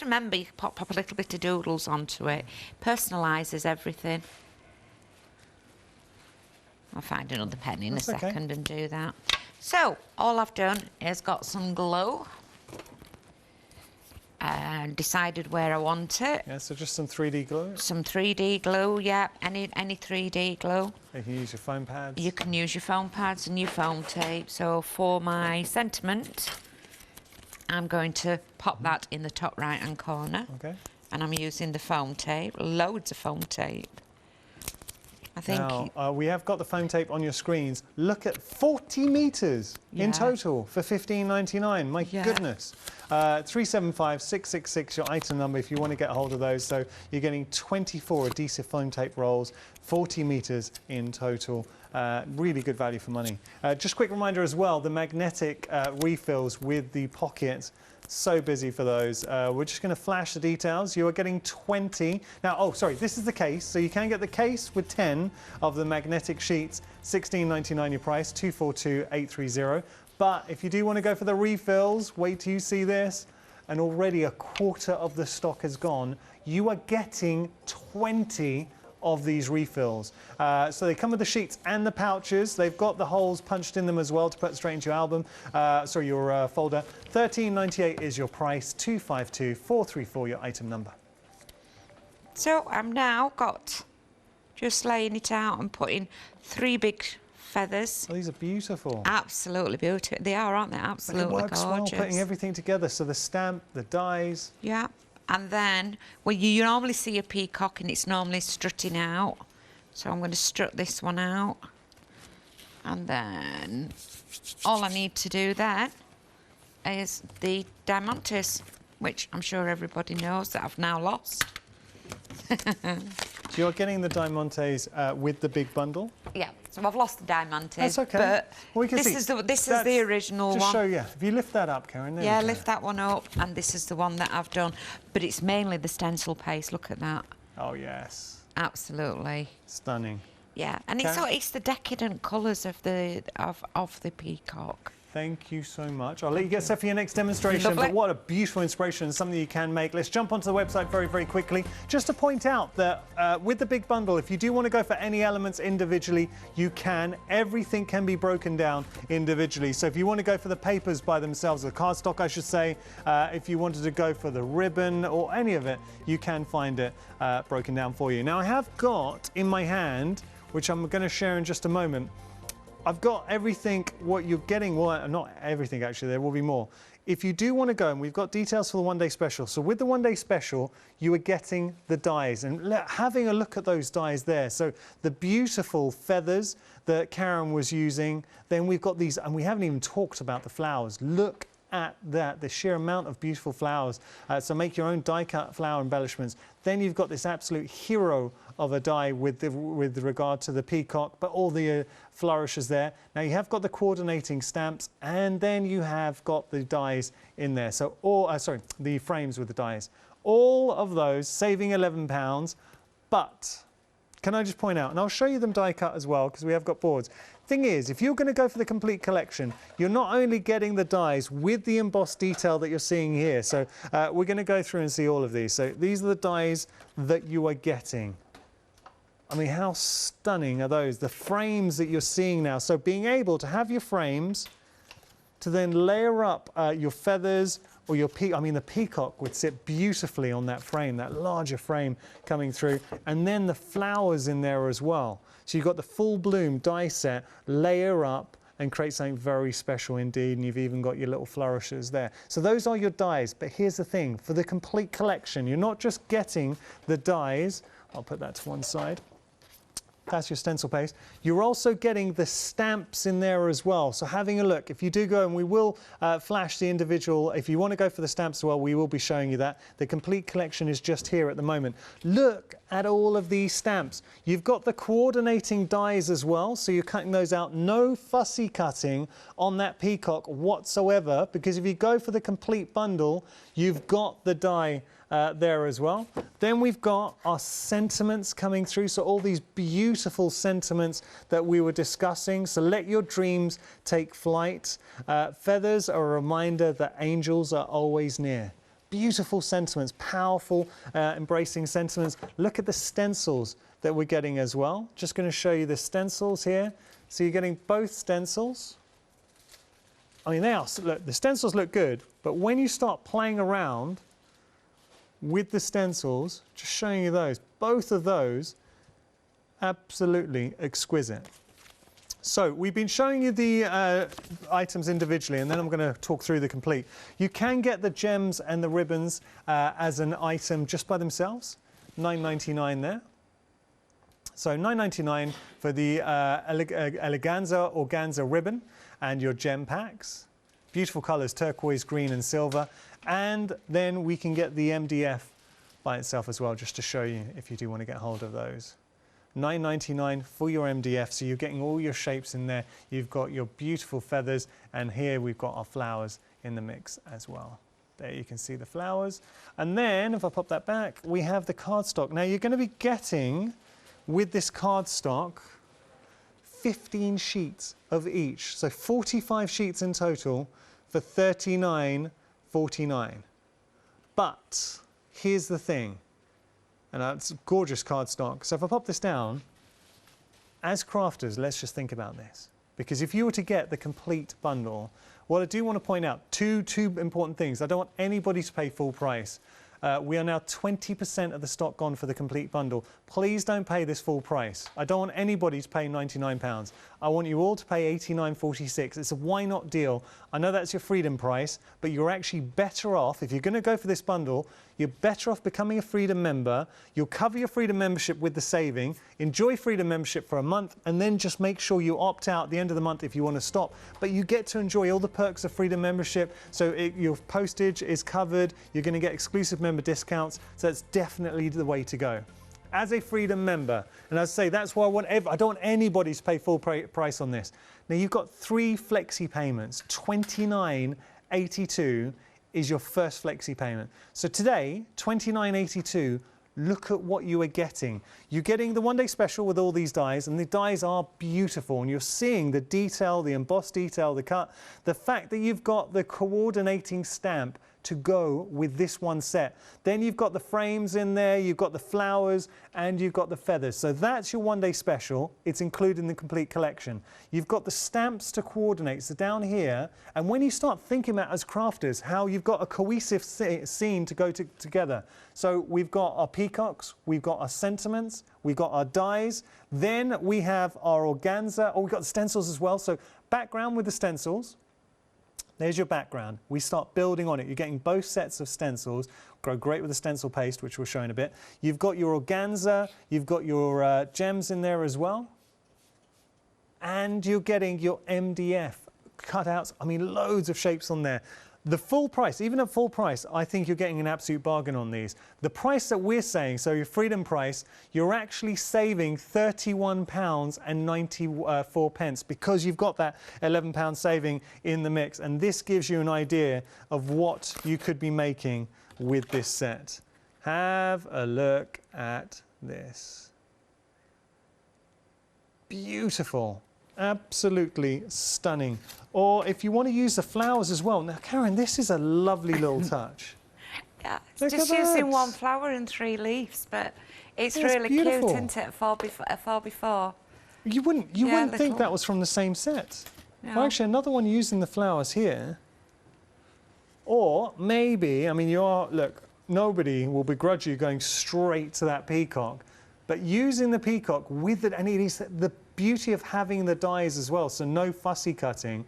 remember, you pop a little bit of doodles onto it. Personalises everything. I'll find another pen in a second and do that. So, all I've done is got some glue and decided where I want it. Yeah, so just some 3D glue. Some 3D glue, yeah, any 3D glue. You can use your foam pads. You can use your foam pads and your foam tape. So for my sentiment, I'm going to pop that in the top right-hand corner. Okay. And I'm using the foam tape, loads of foam tape. I think. Now, we have got the foam tape on your screens. Look at 40 metres in total for $15.99. My goodness. 375-666, your item number if you want to get hold of those. So you're getting 24 adhesive foam tape rolls, 40 metres in total. Really good value for money. Just quick reminder as well, the magnetic refills with the pockets. So busy for those. We're just going to flash the details. You are getting 20. Now, oh, sorry, this is the case. So you can get the case with 10 of the magnetic sheets, $16.99 your price, $242,830. But if you do want to go for the refills, wait till you see this. And already a quarter of the stock has gone. You are getting 20 of these refills. So they come with the sheets and the pouches. They've got the holes punched in them as well to put straight into your album, your folder. $13.98 is your price, $252,434 your item number. So I'm now just laying it out and putting 3 big feathers. Oh, these are beautiful. Absolutely beautiful. They are, aren't they? Absolutely gorgeous. It works well putting everything together. So the stamp, the dies. Yeah. And then, well, you normally see a peacock and it's normally strutting out. So I'm going to strut this one out. And then all I need to do then is the diamantes, which I'm sure everybody knows that I've now lost. So you're getting the diamantes with the big bundle? Yeah, so I've lost the diamantes. That's okay. But we can this is the original one. Just show you. If you lift that up, Karen. There yeah, lift that one up, and this is the one that I've done. But it's mainly the stencil paste. Look at that. Oh yes. Absolutely. Stunning. Yeah, and it's the decadent colours of the peacock. Thank you so much. I'll let you get set for your next demonstration, but what a beautiful inspiration, something you can make. Let's jump onto the website very, very quickly. Just to point out that with the big bundle, if you do want to go for any elements individually, you can. Everything can be broken down individually. So if you want to go for the papers by themselves, the cardstock, I should say, if you wanted to go for the ribbon or any of it, you can find it broken down for you. Now, I have got in my hand, which I'm going to share in just a moment, I've got everything, what you're getting, well, not everything actually, there will be more. If you do want to go, and we've got details for the one-day special. So with the one-day special, you are getting the dies and having a look at those dies there. So the beautiful feathers that Karen was using, then we've got these, and we haven't even talked about the flowers. Look at that, the sheer amount of beautiful flowers. So make your own die-cut flower embellishments. Then you've got this absolute hero of a die with regard to the peacock, but all the flourishes there. Now you have got the coordinating stamps, and then you have got the dies in there. So the frames with the dies. All of those saving £11, but can I just point out, and I'll show you them die cut as well because we have got boards. Thing is, if you're going to go for the complete collection, you're not only getting the dies with the embossed detail that you're seeing here. So we're going to go through and see all of these. So these are the dies that you are getting. I mean, how stunning are those? The frames that you're seeing now. So being able to have your frames to then layer up your feathers or your the peacock would sit beautifully on that frame, that larger frame coming through, and then the flowers in there as well. So you've got the full bloom die set, layer up and create something very special indeed, and you've even got your little flourishes there. So those are your dies, but here's the thing, for the complete collection, you're not just getting the dies, I'll put that to one side. That's your stencil paste. You're also getting the stamps in there as well. So having a look, if you do go, and we will flash the individual, if you want to go for the stamps as well, we will be showing you that. The complete collection is just here at the moment. Look at all of these stamps. You've got the coordinating dies as well, so you're cutting those out. No fussy cutting on that peacock whatsoever, because if you go for the complete bundle, you've got the die there as well. Then we've got our sentiments coming through, so all these beautiful sentiments that we were discussing. So let your dreams take flight. Feathers are a reminder that angels are always near. Beautiful sentiments, powerful, embracing sentiments. Look at the stencils that we're getting as well. Just going to show you the stencils here. So you're getting both stencils. I mean, look, the stencils look good, but when you start playing around with the stencils, just showing you those, both of those, absolutely exquisite. So we've been showing you the items individually, and then I'm going to talk through the complete. You can get the gems and the ribbons as an item just by themselves, $9.99 there. So $9.99 for the eleganza organza ribbon and your gem packs. Beautiful colours, turquoise, green and silver. And then we can get the MDF by itself as well, just to show you if you do want to get hold of those. $9.99 for your MDF, so you're getting all your shapes in there. You've got your beautiful feathers, and here we've got our flowers in the mix as well. There you can see the flowers. And then, if I pop that back, we have the cardstock. Now you're going to be getting, with this cardstock, 15 sheets of each. So 45 sheets in total for $39.49. But here's the thing, and it's gorgeous cardstock. So if I pop this down, as crafters, let's just think about this. Because if you were to get the complete bundle, what I do want to point out, two important things. I don't want anybody to pay full price. We are now 20% of the stock gone for the complete bundle. Please don't pay this full price. I don't want anybody to pay £99. I want you all to pay $89.46. It's a why not deal. I know that's your freedom price, but you're actually better off, if you're going to go for this bundle, you're better off becoming a Freedom member. You'll cover your Freedom membership with the saving, enjoy Freedom membership for a month, and then just make sure you opt out at the end of the month if you want to stop. But you get to enjoy all the perks of Freedom membership. So your postage is covered, you're going to get exclusive member discounts, so it's definitely the way to go. As a Freedom member, and as I say, that's why I don't want anybody to pay full price on this. Now you've got 3 flexi payments. $29.82 is your first flexi payment. So today, $29.82, look at what you are getting. You're getting the one-day special with all these dies, and the dies are beautiful, and you're seeing the detail, the embossed detail, the cut, the fact that you've got the coordinating stamp to go with this one set. Then you've got the frames in there, you've got the flowers, and you've got the feathers. So that's your one-day special. It's included in the complete collection. You've got the stamps to coordinate, so down here, and when you start thinking about as crafters how you've got a cohesive scene to go together. So we've got our peacocks, we've got our sentiments, we've got our dies, then we have our organza, we've got the stencils as well. So background with the stencils. There's your background. We start building on it. You're getting both sets of stencils. Grow great with the stencil paste, which we'll show in a bit. You've got your organza. You've got your gems in there as well. And you're getting your MDF cutouts. I mean, loads of shapes on there. The full price, even at full price, I think you're getting an absolute bargain on these. The price that we're saying, so your freedom price, you're actually saving £31.94 because you've got that £11 saving in the mix. And this gives you an idea of what you could be making with this set. Have a look at this. Beautiful. Absolutely stunning. Or if you want to use the flowers as well. Now, Karen, this is a lovely little touch. Yeah, it's just using 1 flower and 3 leaves, but it's really beautiful. cute, isn't it? Far before. You wouldn't think that was from the same set. No. Well, actually, another one using the flowers here. Or maybe, I mean, look, nobody will begrudge you going straight to that peacock, but using the peacock with it, and it is the beauty of having the dies as well, so no fussy cutting.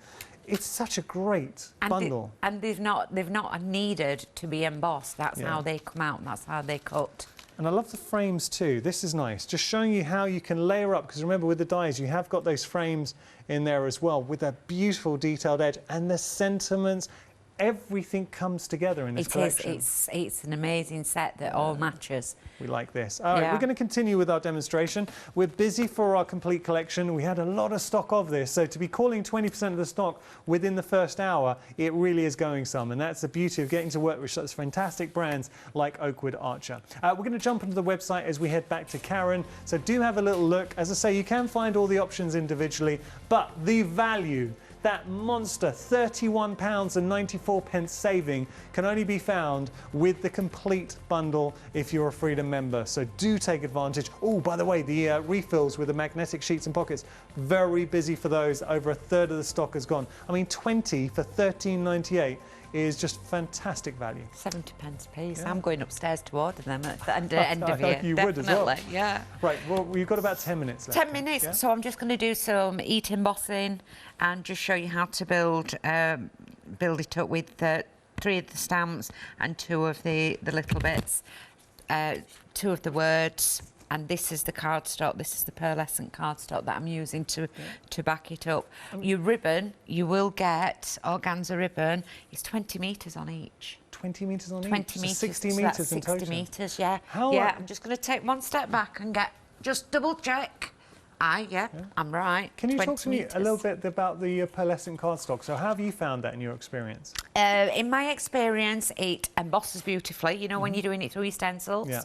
It's such a great bundle. And they've not needed to be embossed. That's how they come out, and that's how they cut. And I love the frames too. This is nice, just showing you how you can layer up, because remember with the dies you have got those frames in there as well with that beautiful detailed edge and the sentiments. Everything comes together in this collection. It's an amazing set that all matches. We like this. All right, we're going to continue with our demonstration. We're busy for our complete collection. We had a lot of stock of this, so to be calling 20% of the stock within the first hour, it really is going some, and that's the beauty of getting to work with such fantastic brands like Oakwood Archer. We're going to jump into the website as we head back to Karen, so do have a little look. As I say, you can find all the options individually, but the value, that monster £31.94 saving, can only be found with the complete bundle if you're a Freedom member. So do take advantage. Oh, by the way, the refills with the magnetic sheets and pockets, very busy for those. Over 1/3 of the stock has gone. I mean, 20 for £13.98 is just fantastic value. 70 pence a piece. Yeah. I'm going upstairs to order them at the end of year. You would as well. Yeah. Right, well, we've got about 10 minutes left. 10 minutes, yeah? So I'm just going to do some heat embossing and just show you how to build it up with 3 of the stamps and 2 of the little bits, 2 of the words, and this is the cardstock. This is the pearlescent cardstock that I'm using to back it up. Your ribbon, you will get organza ribbon. It's 20 metres on each. 20 metres on each? 20 metres. 60 so metres that's in total? 60 metres, yeah. How yeah, I'm just going to take one step back and just double check. I'm right. Can you talk to me a little bit about the pearlescent cardstock? So how have you found that in your experience? In my experience, it embosses beautifully. You know, when you're doing it through your stencils. Yeah.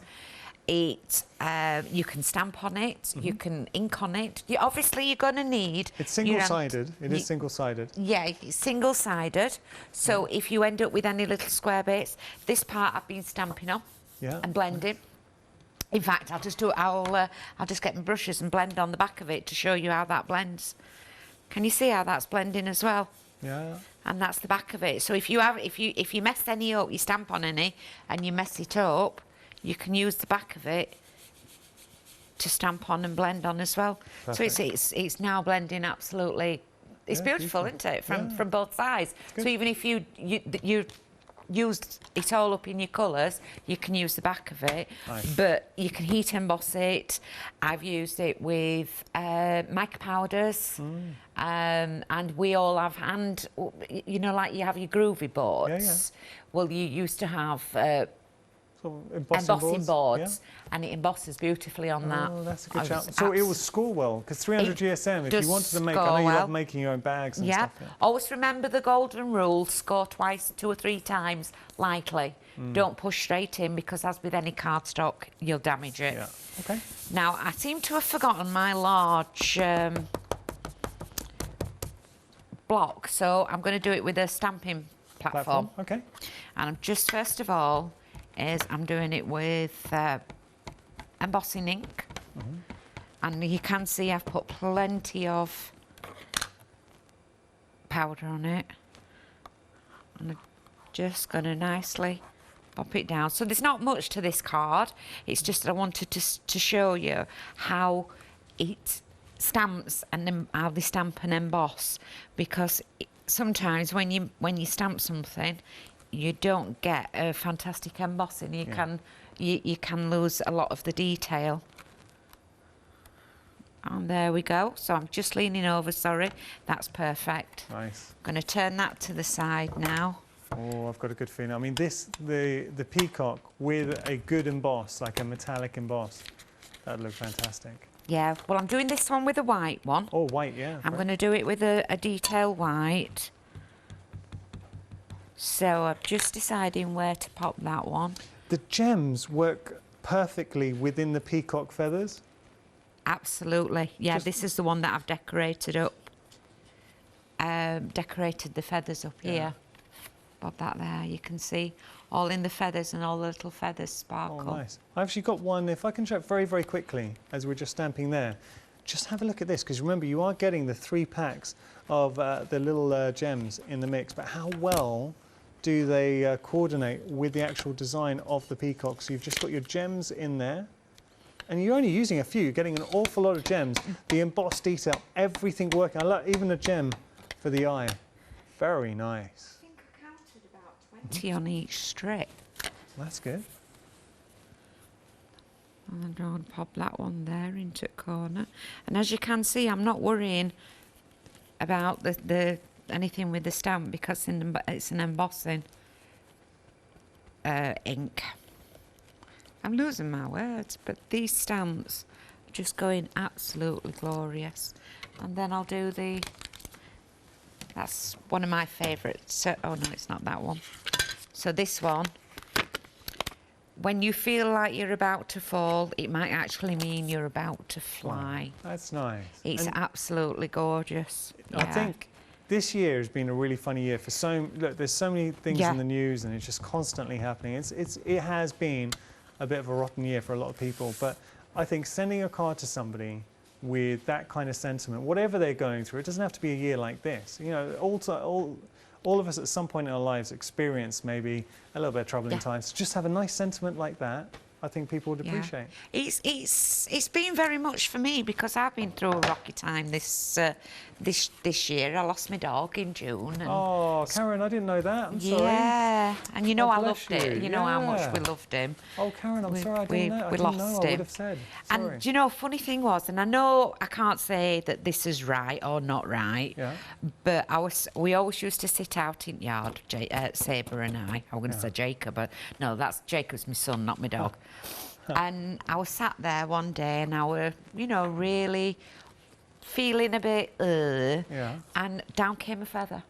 You can stamp on it, you can ink on it. Obviously, you're going to need... It's single-sided. It is single-sided. Yeah, it's single-sided. So if you end up with any little square bits, this part I've been stamping on and blending. In fact, I'll just get my brushes and blend on the back of it to show you how that blends. Can you see how that's blending as well? Yeah. And that's the back of it. So if you mess any up, you stamp on any, and you mess it up, you can use the back of it to stamp on and blend on as well. Perfect. So it's now blending absolutely. It's beautiful, isn't it? From both sides. So even if you used it all up in your colours, you can use the back of it. Nice. But you can heat emboss it. I've used it with mica powders, and we all have hand. You know, like you have your groovy boards. Well, you used to have. Embossing boards, and it embosses beautifully on that. Oh, that's a good shout. So it will score well, because 300 GSM, if you wanted to make, I know you love making your own bags and stuff. Yeah. Always remember the golden rule, score twice, 2 or 3 times, lightly. Don't push straight in, because as with any cardstock, you'll damage it. Yeah. Okay. Now, I seem to have forgotten my large block, so I'm going to do it with a stamping platform. Okay. And I'm just, first of all, I'm doing it with embossing ink, and you can see I've put plenty of powder on it, and I'm just going to nicely pop it down. So there's not much to this card, it's just that I wanted to show you how it stamps and then how they stamp and emboss, because sometimes when you stamp something, you don't get a fantastic embossing. You can lose a lot of the detail. And there we go. So I'm just leaning over, sorry. That's perfect. Nice. I'm going to turn that to the side now. Oh, I've got a good feeling. I mean, the peacock with a good emboss, like a metallic emboss, that'd look fantastic. Yeah, well, I'm doing this one with a white one. Oh, white, yeah. I'm going to do it with a detail white. So I'm just deciding where to pop that one. The gems work perfectly within the peacock feathers? Absolutely. Yeah, this is the one that I've decorated up. Decorated the feathers up here. Pop that there. You can see all in the feathers, and all the little feathers sparkle. Oh, nice. I've actually got one, if I can show it very, very quickly, as we're just stamping there. Just have a look at this, because remember, you are getting the 3 packs of the little gems in the mix, but how well do they coordinate with the actual design of the peacock? So you've just got your gems in there, and you're only using a few. You're getting an awful lot of gems. The embossed detail, everything working. I love even a gem for the eye. Very nice. I think I counted about 20 on each strip. That's good. And I'm going to pop that one there into a corner. And as you can see, I'm not worrying about the anything with the stamp, because it's an embossing ink. I'm losing my words, but these stamps are just going absolutely glorious. And then I'll do that's one of my favourites. Oh no, it's not that one. So this one, when you feel like you're about to fall, it might actually mean you're about to fly. Oh, that's nice. It's absolutely gorgeous. I think this year has been a really funny year for there's so many things in the news, and it's just constantly happening. It has been a bit of a rotten year for a lot of people, but I think sending a card to somebody with that kind of sentiment, whatever they're going through, it doesn't have to be a year like this. You know, all of us at some point in our lives experience maybe a little bit of troubling times. Just have a nice sentiment like that. I think people would appreciate. It's been very much for me because I've been through a rocky time this year. I lost my dog in June. And oh, Karen, I didn't know that. I'm sorry. Yeah, and you know I loved you. it. You know how much we loved him. Oh, Karen, I'm sorry I didn't know. We lost him. I would have said. Sorry. And do you know, funny thing was, and I know I can't say that this is right or not right, but we always used to sit out in yard, Sabre and I. I'm going to say Jacob, but no, that's Jacob's my son, not my dog. And I was sat there one day and I were, you know, really feeling a bit, and down came a feather.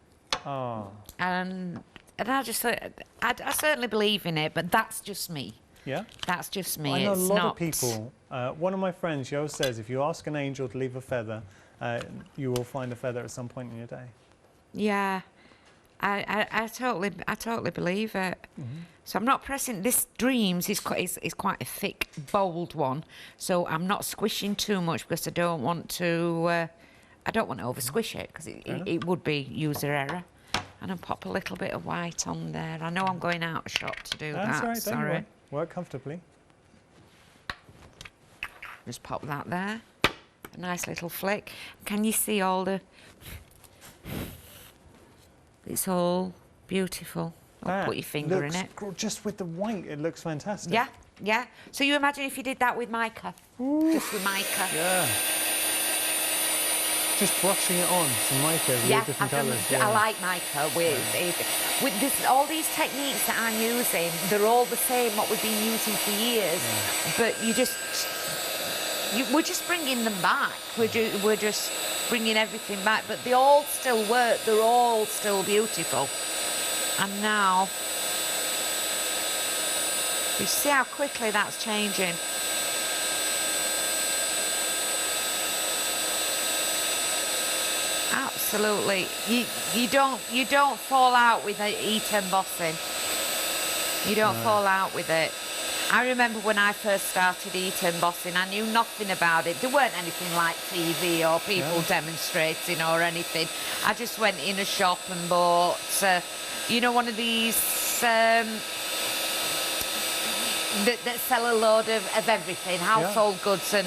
Oh. And I just thought, I certainly believe in it, but that's just me. Yeah? That's just me. Well, I know it's a lot not... of people. One of my friends, she always says, if you ask an angel to leave a feather, you will find a feather at some point in your day. Yeah. I totally believe it. Mm-hmm. So I'm not pressing. This Dreams is quite a thick, bold one. So I'm not squishing too much because I don't want to over squish it because it would be user error. And I'll pop a little bit of white on there. I know I'm going out of shot to do that. That's right. Sorry. Don't worry. Work comfortably. Just pop that there. A nice little flick. Can you see all the... It's all beautiful. Put your finger in it. Just with the white, it looks fantastic. Yeah, yeah. So you imagine if you did that with mica. Ooh. Just with mica. Yeah. Just brushing it on, some mica with different colours. I like mica. With this, all these techniques that I'm using, they're all the same, what we've been using for years. Yeah. But we're just bringing them back. We're just bringing everything back. But they all still work. They're all still beautiful. And now, you see how quickly that's changing. Absolutely. You don't fall out with heat embossing. You don't fall out with it. I remember when I first started heat embossing, I knew nothing about it. There weren't anything like TV or people demonstrating or anything. I just went in a shop and bought, you know, one of these that sell a load of everything, household goods and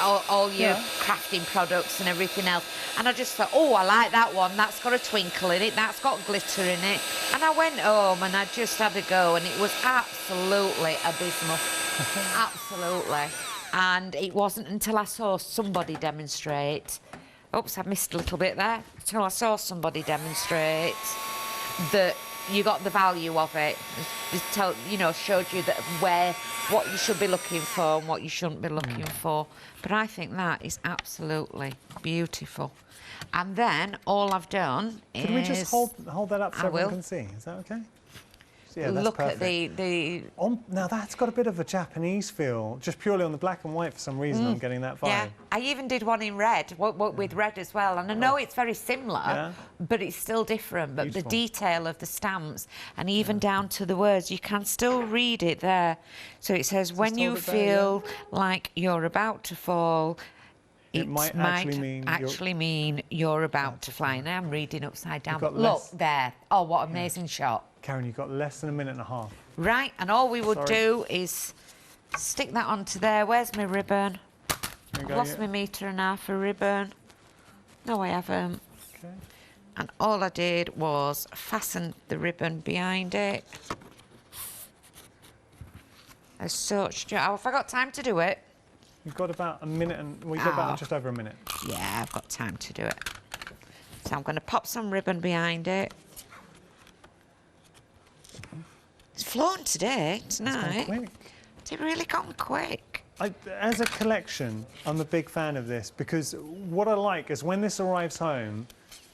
all your crafting products and everything else. And I just thought, oh, I like that one. That's got a twinkle in it. That's got glitter in it. And I went home and I just had a go, and it was absolutely abysmal. Absolutely. And it wasn't until I saw somebody demonstrate. Oops, I missed a little bit there. Until I saw somebody demonstrate that you got the value of it. Showed you that what you should be looking for and what you shouldn't be looking for. But I think that is absolutely beautiful. And then all I've done is... Can we just hold that up so everyone can see? Is that okay? Yeah, that's look perfect. at the... now that's got a bit of a Japanese feel, just purely on the black and white for some reason. I'm getting that vibe. Yeah, I even did one in red, with red as well. And I know it's very similar, but it's still different. But beautiful. The detail of the stamps and even down to the words, you can still read it there. So it says, when you feel like you're about to fall, it might actually mean you're about to fly. Now I'm reading upside down. Look there. Oh, what amazing shot. Karen, you've got less than a minute and a half. Right, and all we would do is stick that onto there. Where's my ribbon? I've lost my metre and a half for ribbon. No, I haven't. Okay. And all I did was fasten the ribbon behind it. As such. Have I got time to do it? You've got about a minute, and we've got about just over a minute. Yeah, I've got time to do it. So I'm going to pop some ribbon behind it. It's flown today, tonight. It's gone quick. It's really gone quick. As a collection, I'm a big fan of this because what I like is when this arrives home,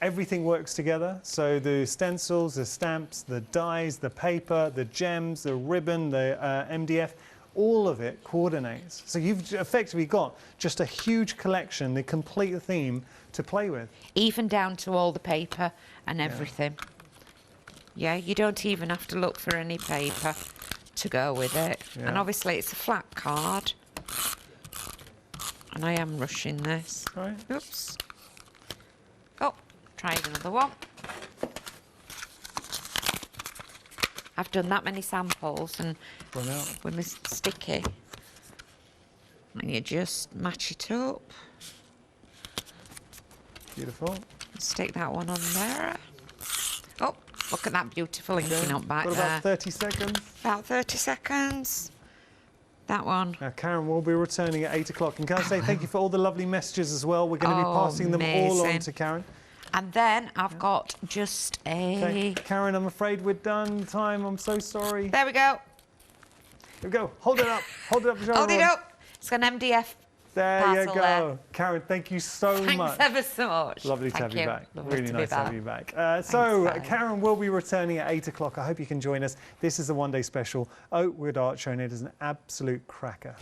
everything works together. So the stencils, the stamps, the dies, the paper, the gems, the ribbon, the MDF, all of it coordinates. So you've effectively got just a huge collection, the complete theme to play with. Even down to all the paper and everything. Yeah, you don't even have to look for any paper to go with it. Yeah. And obviously it's a flat card. And I am rushing this. Right. Oops. Oh, try another one. I've done that many samples and Run out. with my sticky. And you just match it up. Beautiful. Stick that one on there. Oh, look at that beautiful inking up back Got there. about 30 seconds. About 30 seconds. That one. Now, Karen will be returning at 8 o'clock. And can I say thank you for all the lovely messages as well. We're going to be passing them all on to Karen. And then I've got just a... Okay. Karen, I'm afraid we're done. Time, I'm so sorry. There we go. Here we go. Hold it up. Hold it up. Hold it up. It's got an MDF. There you go. There. Karen, thank you so much. Thanks ever so much. Lovely to have you back. Lovely Really to nice be to have you back. Thanks, Karen will be returning at 8 o'clock. I hope you can join us. This is a one-day special, Oakwood Archer, and it is an absolute cracker.